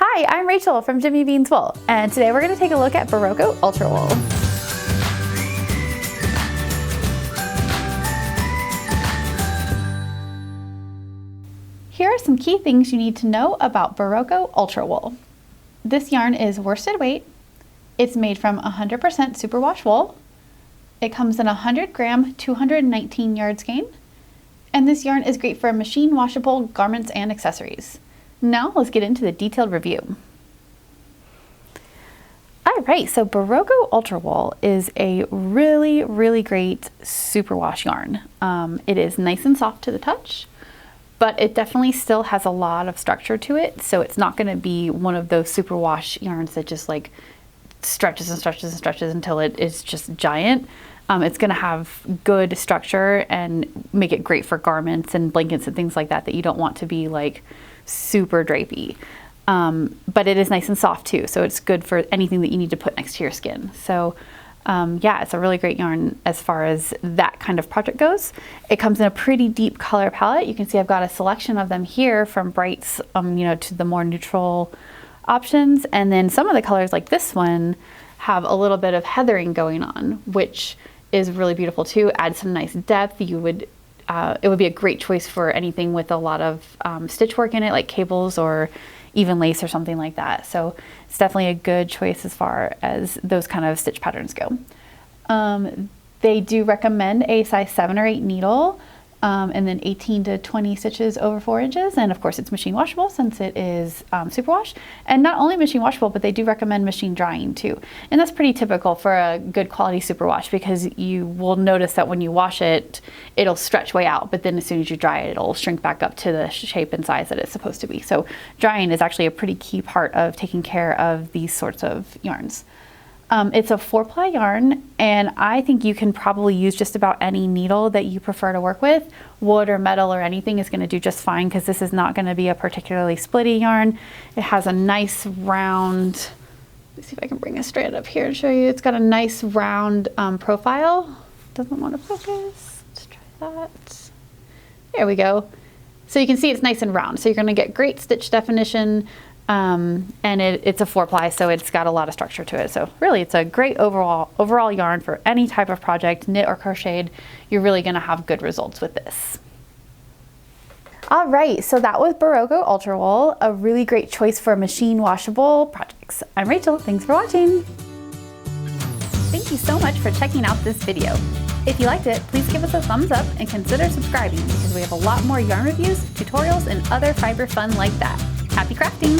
Hi, I'm Rachel from Jimmy Beans Wool, and today we're going to take a look at Berroco Ultra Wool. Here are some key things you need to know about Berroco Ultra Wool. This yarn is worsted weight. It's made from 100% superwash wool. It comes in a 100 gram, 219 yard skein. And this yarn is great for machine washable garments and accessories. Now let's get into the detailed review. All right, so Berroco Ultra Wool is a really great superwash yarn. It is nice and soft to the touch, but it definitely still has a lot of structure to it. So it's not gonna be one of those superwash yarns that just like stretches and stretches and stretches until it is just giant. It's gonna have good structure and make it great for garments and blankets and things like that that you don't want to be like super drapey. But it is nice and soft too, so it's good for anything that you need to put next to your skin. So yeah, it's a really great yarn as far as that kind of project goes. It comes in a pretty deep color palette. You can see I've got a selection of them here from brights to the more neutral options, and then some of the colors like this one have a little bit of heathering going on, which is really beautiful too. Adds some nice depth. It would be a great choice for anything with a lot of stitch work in it, like cables or even lace or something like that. So it's definitely a good choice as far as those kind of stitch patterns go. They do recommend a size 7 or 8 needle, and then 18 to 20 stitches over 4 inches. And of course it's machine washable since it is superwash. And not only machine washable, but they do recommend machine drying too. And that's pretty typical for a good quality superwash, because you will notice that when you wash it, it'll stretch way out, but then as soon as you dry it, it'll shrink back up to the shape and size that it's supposed to be. So drying is actually a pretty key part of taking care of these sorts of yarns. It's a 4-ply yarn, and I think you can probably use just about any needle that you prefer to work with. Wood or metal or anything is going to do just fine, because this is not going to be a particularly splitty yarn. It has a nice round, let's see if I can bring a strand up here and show you. It's got a nice round profile. Doesn't want to focus. Let's try that. There we go. So you can see it's nice and round. So you're going to get great stitch definition. And it's a 4-ply, so it's got a lot of structure to it. So really it's a great overall yarn for any type of project, knit or crocheted. You're really going to have good results with this. All right, so that was Berroco Ultra Wool, a really great choice for machine washable projects. I'm Rachel, thanks for watching. Thank you so much for checking out this video. If you liked it, please give us a thumbs up and consider subscribing, because we have a lot more yarn reviews, tutorials, and other fiber fun like that. Happy crafting!